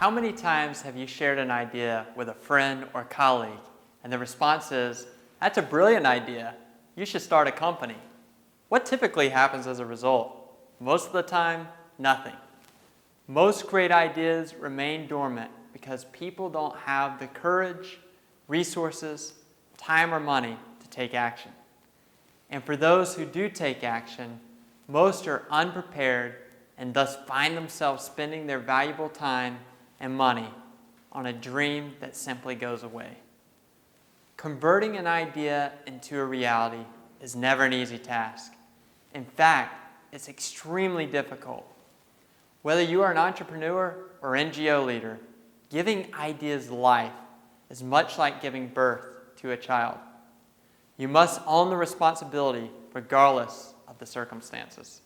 How many times have you shared an idea with a friend or colleague and the response is, "That's a brilliant idea. You should start a company"? What typically happens as a result? Most of the time, nothing. Most great ideas remain dormant because people don't have the courage, resources, time, or money to take action. And for those who do take action, most are unprepared and thus find themselves spending their valuable time and money on a dream that simply goes away. Converting an idea into a reality is never an easy task. In fact, it's extremely difficult. Whether you are an entrepreneur or NGO leader, giving ideas life is much like giving birth to a child. You must own the responsibility regardless of the circumstances.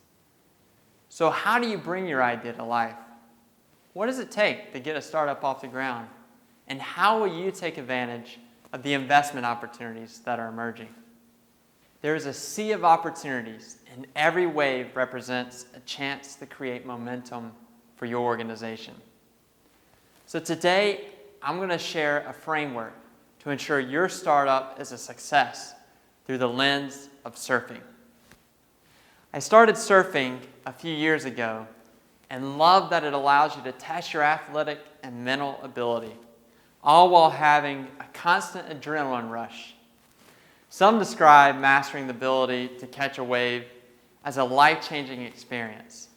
So how do you bring your idea to life? What does it take to get a startup off the ground? And how will you take advantage of the investment opportunities that are emerging? There is a sea of opportunities, and every wave represents a chance to create momentum for your organization. So today, I'm going to share a framework to ensure your startup is a success through the lens of surfing. I started surfing a few years ago and love that it allows you to test your athletic and mental ability, all while having a constant adrenaline rush. Some describe mastering the ability to catch a wave as a life-changing experience.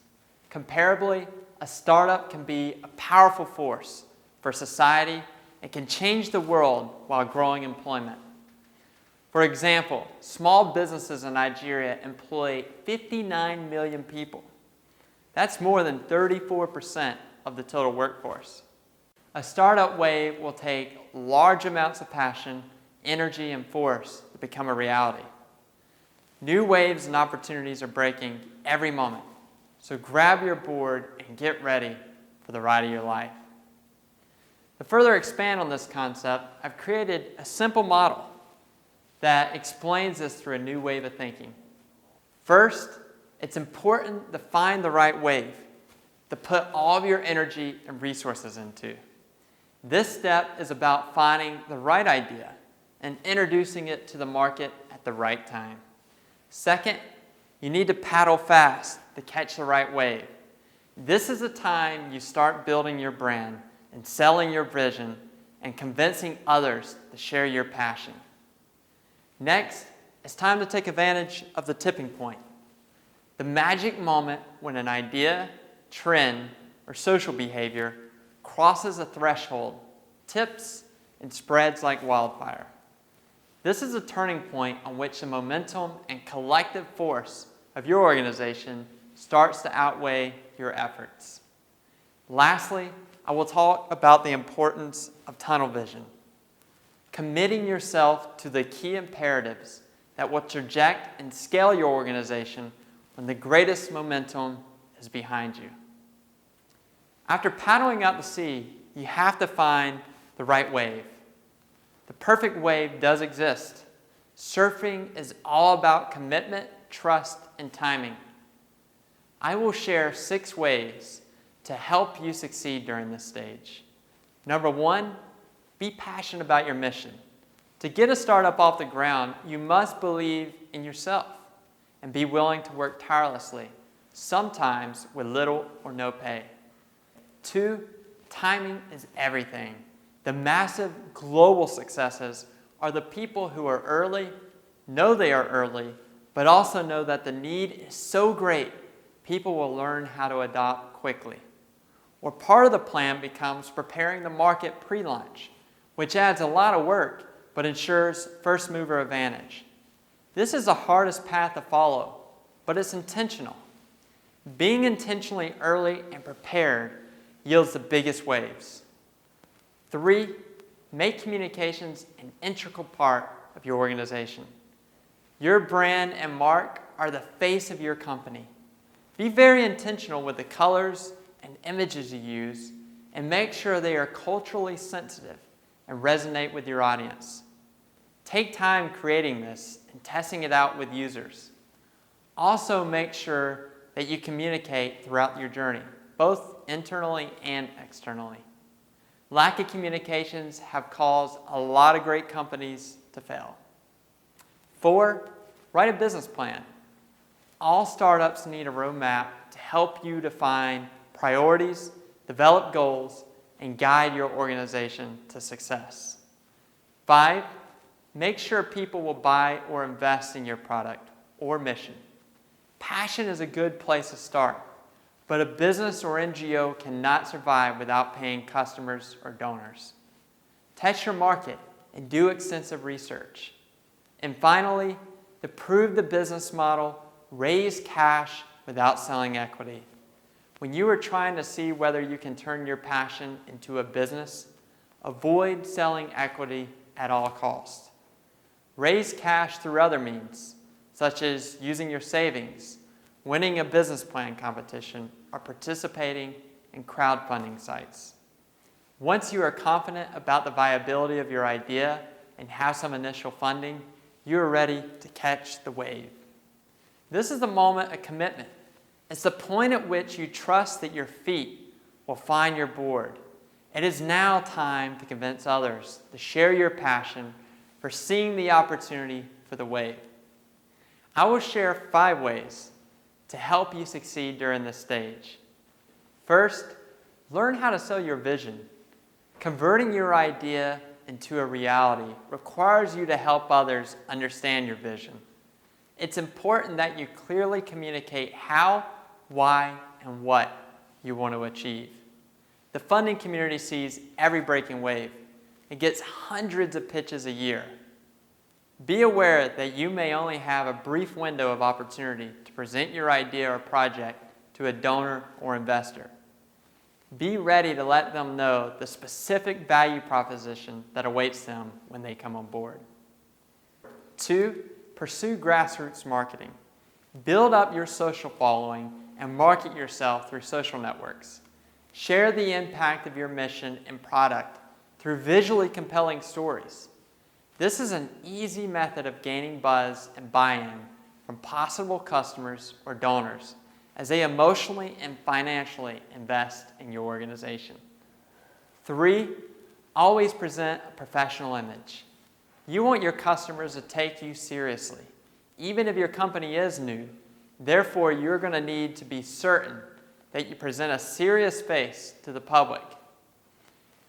Comparably, a startup can be a powerful force for society and can change the world while growing employment. For example, small businesses in Nigeria employ 59 million people. That's more than 34% of the total workforce. A startup wave will take large amounts of passion, energy, and force to become a reality. New waves and opportunities are breaking every moment, so grab your board and get ready for the ride of your life. To further expand on this concept, I've created a simple model that explains this through a new wave of thinking. First, it's important to find the right wave to put all of your energy and resources into. This step is about finding the right idea and introducing it to the market at the right time. Second, you need to paddle fast to catch the right wave. This is the time you start building your brand and selling your vision and convincing others to share your passion. Next, it's time to take advantage of the tipping point, the magic moment when an idea, trend, or social behavior crosses a threshold, tips, and spreads like wildfire. This is a turning point on which the momentum and collective force of your organization starts to outweigh your efforts. Lastly, I will talk about the importance of tunnel vision, committing yourself to the key imperatives that will traject and scale your organization when the greatest momentum is behind you. After paddling out to sea, you have to find the right wave. The perfect wave does exist. Surfing is all about commitment, trust, and timing. I will share 6 ways to help you succeed during this stage. Number 1, be passionate about your mission. To get a startup off the ground, you must believe in yourself and be willing to work tirelessly, sometimes with little or no pay. 2, timing is everything. The massive global successes are the people who are early, know they are early, but also know that the need is so great, people will learn how to adopt quickly. Or part of the plan becomes preparing the market pre-launch, which adds a lot of work, but ensures first mover advantage. This is the hardest path to follow, but it's intentional. Being intentionally early and prepared yields the biggest waves. 3, make communications an integral part of your organization. Your brand and mark are the face of your company. Be very intentional with the colors and images you use, and make sure they are culturally sensitive and resonate with your audience. Take time creating this and testing it out with users. Also make sure that you communicate throughout your journey, both internally and externally. Lack of communications have caused a lot of great companies to fail. 4, write a business plan. All startups need a roadmap to help you define priorities, develop goals, and guide your organization to success. 5, make sure people will buy or invest in your product or mission. Passion is a good place to start, but a business or NGO cannot survive without paying customers or donors. Test your market and do extensive research. And finally, to prove the business model, raise cash without selling equity. When you are trying to see whether you can turn your passion into a business, avoid selling equity at all costs. Raise cash through other means, such as using your savings, winning a business plan competition, or participating in crowdfunding sites. Once you are confident about the viability of your idea and have some initial funding, you are ready to catch the wave. This is the moment of commitment. It's the point at which you trust that your feet will find your board. It is now time to convince others to share your passion for seeing the opportunity for the wave. I will share 5 ways to help you succeed during this stage. First, learn how to sell your vision. Converting your idea into a reality requires you to help others understand your vision. It's important that you clearly communicate how, why, and what you want to achieve. The funding community sees every breaking wave. It gets hundreds of pitches a year. Be aware that you may only have a brief window of opportunity to present your idea or project to a donor or investor. Be ready to let them know the specific value proposition that awaits them when they come on board. 2, pursue grassroots marketing. Build up your social following and market yourself through social networks. Share the impact of your mission and product through visually compelling stories. This is an easy method of gaining buzz and buy-in from possible customers or donors as they emotionally and financially invest in your organization. 3, always present a professional image. You want your customers to take you seriously, even if your company is new. Therefore, you're going to need to be certain that you present a serious face to the public.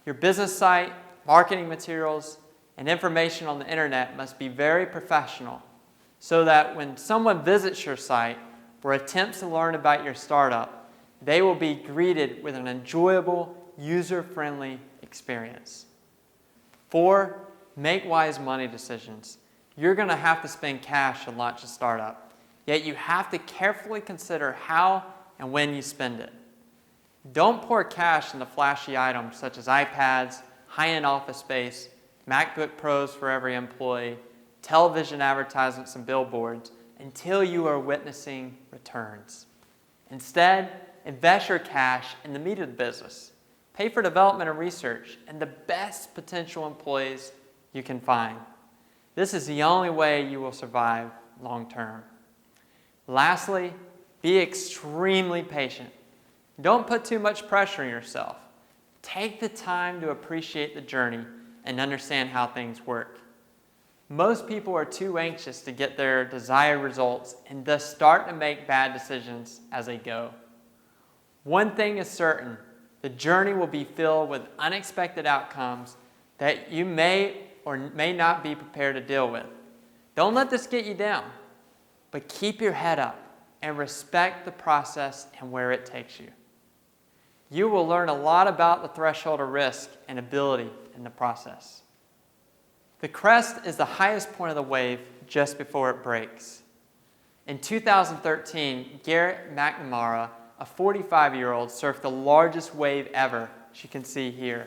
Your business site, marketing materials, and information on the internet must be very professional so that when someone visits your site or attempts to learn about your startup, they will be greeted with an enjoyable, user-friendly experience. 4, make wise money decisions. You're going to have to spend cash to launch a startup, yet you have to carefully consider how and when you spend it. Don't pour cash into flashy items such as iPads, high-end office space, MacBook Pros for every employee, television advertisements and billboards until you are witnessing returns. Instead, invest your cash in the meat of the business. Pay for development and research and the best potential employees you can find. This is the only way you will survive long term. Lastly, be extremely patient. Don't put too much pressure on yourself. Take the time to appreciate the journey and understand how things work. Most people are too anxious to get their desired results and thus start to make bad decisions as they go. One thing is certain, the journey will be filled with unexpected outcomes that you may or may not be prepared to deal with. Don't let this get you down, but keep your head up and respect the process and where it takes you. You will learn a lot about the threshold of risk and ability in the process. The crest is the highest point of the wave just before it breaks. In 2013, Garrett McNamara, a 45-year-old, surfed the largest wave ever, as you can see here,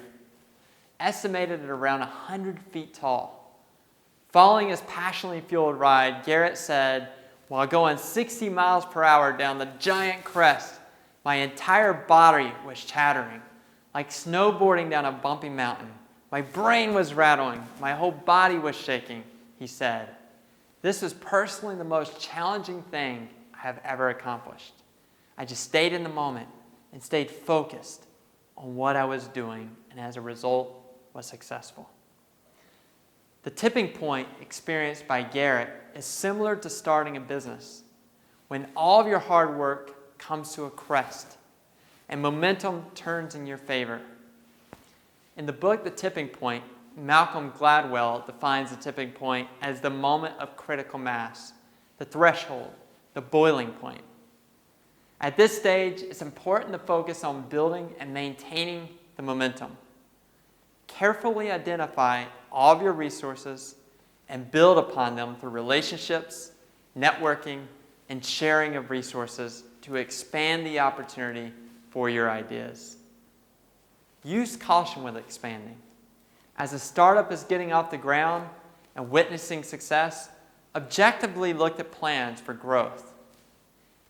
estimated at around 100 feet tall. Following his passionately fueled ride, Garrett said, "While going 60 miles per hour down the giant crest, my entire body was chattering, like snowboarding down a bumpy mountain. My brain was rattling. My whole body was shaking," he said. "This was personally the most challenging thing I have ever accomplished. I just stayed in the moment and stayed focused on what I was doing and as a result was successful. The tipping point experienced by Garrett is similar to starting a business, when all of your hard work comes to a crest and momentum turns in your favor. In the book, The Tipping Point, Malcolm Gladwell defines the tipping point as the moment of critical mass, the threshold, the boiling point. At this stage, it's important to focus on building and maintaining the momentum. Carefully identify all of your resources and build upon them through relationships, networking, and sharing of resources to expand the opportunity for your ideas. Use caution with expanding. As a startup is getting off the ground and witnessing success, objectively look at plans for growth.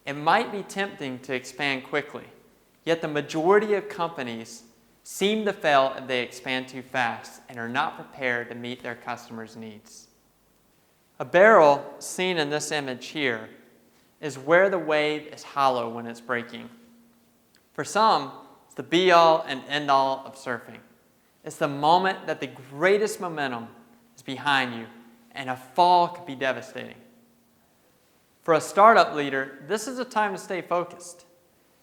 It might be tempting to expand quickly, yet the majority of companies seem to fail if they expand too fast and are not prepared to meet their customers' needs. A barrel, seen in this image here, is where the wave is hollow when it's breaking. For some, it's the be-all and end-all of surfing. It's the moment that the greatest momentum is behind you, and a fall could be devastating. For a startup leader, this is a time to stay focused.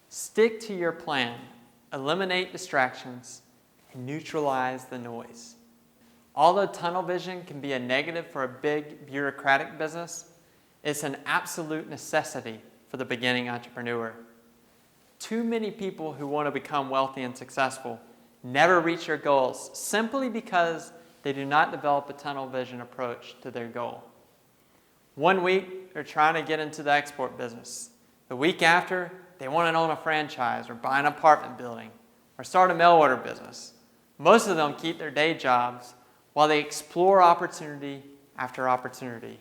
Stick to your plan, eliminate distractions, and neutralize the noise. Although tunnel vision can be a negative for a big bureaucratic business, it's an absolute necessity for the beginning entrepreneur. Too many people who want to become wealthy and successful never reach their goals simply because they do not develop a tunnel vision approach to their goal. One week, they're trying to get into the export business. The week after, they want to own a franchise or buy an apartment building or start a mail order business. Most of them keep their day jobs while they explore opportunity after opportunity,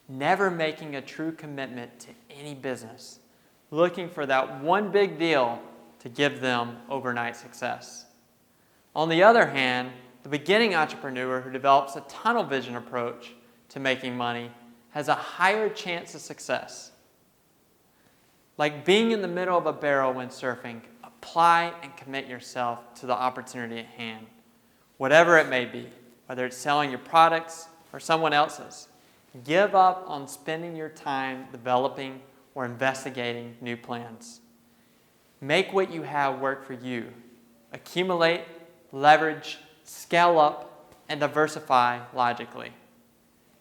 never making a true commitment to any business, looking for that one big deal to give them overnight success. On the other hand, the beginning entrepreneur who develops a tunnel vision approach to making money has a higher chance of success. Like being in the middle of a barrel when surfing, apply and commit yourself to the opportunity at hand, whatever it may be, whether it's selling your products or someone else's. Give up on spending your time developing or investigating new plans. Make what you have work for you. Accumulate, leverage, scale up, and diversify logically.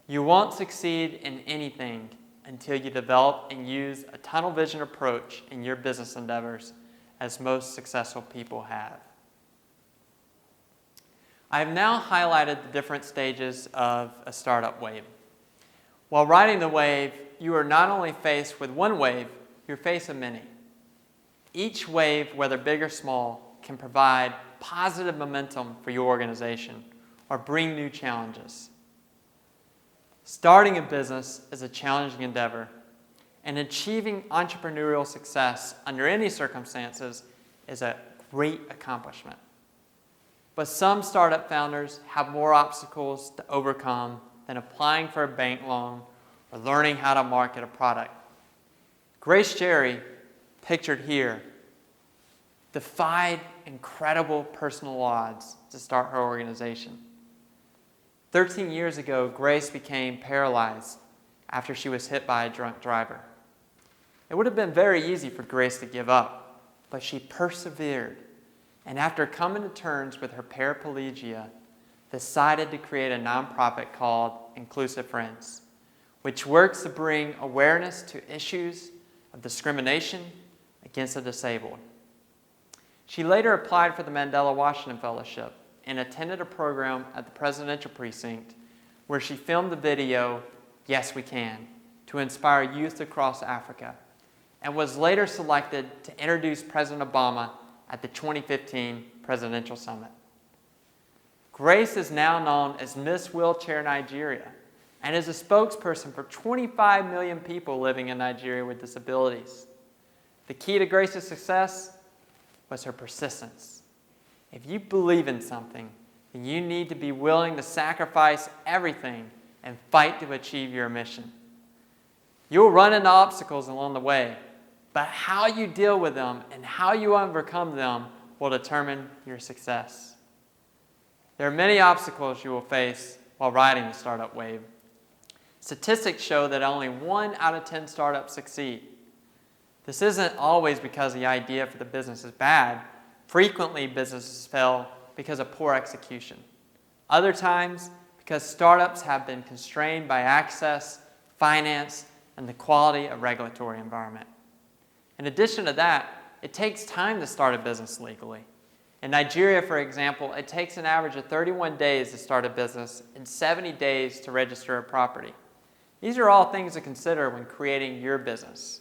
You won't succeed in anything until you develop and use a tunnel vision approach in your business endeavors, as most successful people have. I have now highlighted the different stages of a startup wave. While riding the wave, you are not only faced with one wave, you're faced with many. Each wave, whether big or small, can provide positive momentum for your organization or bring new challenges. Starting a business is a challenging endeavor, and achieving entrepreneurial success under any circumstances is a great accomplishment. But some startup founders have more obstacles to overcome than applying for a bank loan or learning how to market a product. Grace Jerry, pictured here, defied incredible personal odds to start her organization. 13 years ago, Grace became paralyzed after she was hit by a drunk driver. It would have been very easy for Grace to give up, but she persevered, and after coming to terms with her paraplegia, decided to create a nonprofit called Inclusive Friends, which works to bring awareness to issues of discrimination against the disabled. She later applied for the Mandela Washington Fellowship and attended a program at the Presidential Precinct where she filmed the video, Yes We Can, to inspire youth across Africa, and was later selected to introduce President Obama at the 2015 Presidential Summit. Grace is now known as Miss Wheelchair Nigeria and is a spokesperson for 25 million people living in Nigeria with disabilities. The key to Grace's success was her persistence. If you believe in something, then you need to be willing to sacrifice everything and fight to achieve your mission. You'll run into obstacles along the way, but how you deal with them and how you overcome them will determine your success. There are many obstacles you will face while riding the startup wave. Statistics show that only 1 out of 10 startups succeed. This isn't always because the idea for the business is bad. Frequently, businesses fail because of poor execution. Other times, because startups have been constrained by access, finance, and the quality of regulatory environment. In addition to that, it takes time to start a business legally. In Nigeria, for example, it takes an average of 31 days to start a business and 70 days to register a property. These are all things to consider when creating your business.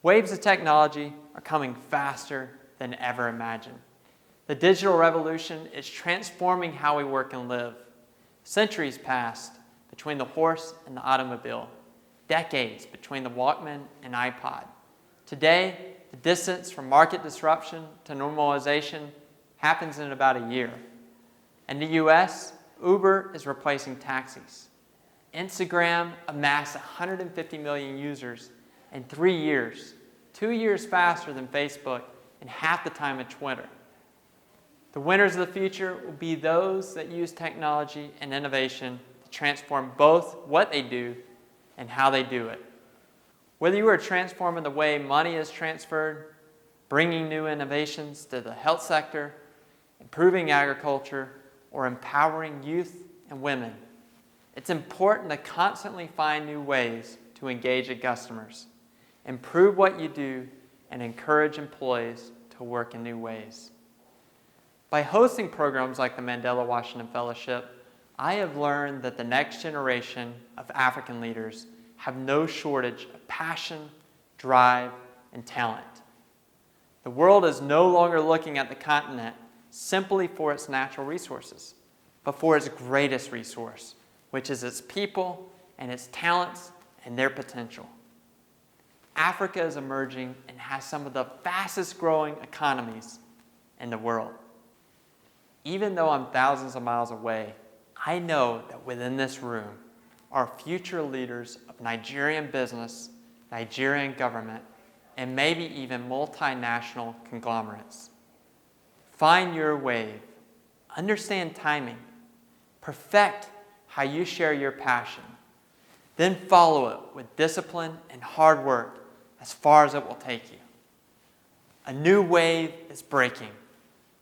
Waves of technology are coming faster than ever imagined. The digital revolution is transforming how we work and live. Centuries passed between the horse and the automobile, decades between the Walkman and iPod. Today, the distance from market disruption to normalization happens in about a year. In the US, Uber is replacing taxis. Instagram amassed 150 million users in 3 years, 2 years faster than Facebook and half the time of Twitter. The winners of the future will be those that use technology and innovation to transform both what they do and how they do it. Whether you are transforming the way money is transferred, bringing new innovations to the health sector, improving agriculture, or empowering youth and women, it's important to constantly find new ways to engage with customers, improve what you do, and encourage employees to work in new ways. By hosting programs like the Mandela Washington Fellowship, I have learned that the next generation of African leaders have no shortage of passion, drive, and talent. The world is no longer looking at the continent simply for its natural resources, but for its greatest resource, which is its people and its talents and their potential. Africa is emerging and has some of the fastest growing economies in the world. Even though I'm thousands of miles away, I know that within this room are future leaders of Nigerian business, Nigerian government, and maybe even multinational conglomerates. Find your wave, understand timing, perfect how you share your passion, then follow it with discipline and hard work as far as it will take you. A new wave is breaking,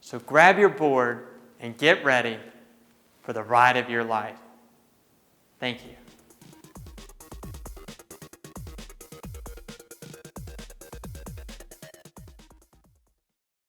so grab your board and get ready for the ride of your life. Thank you.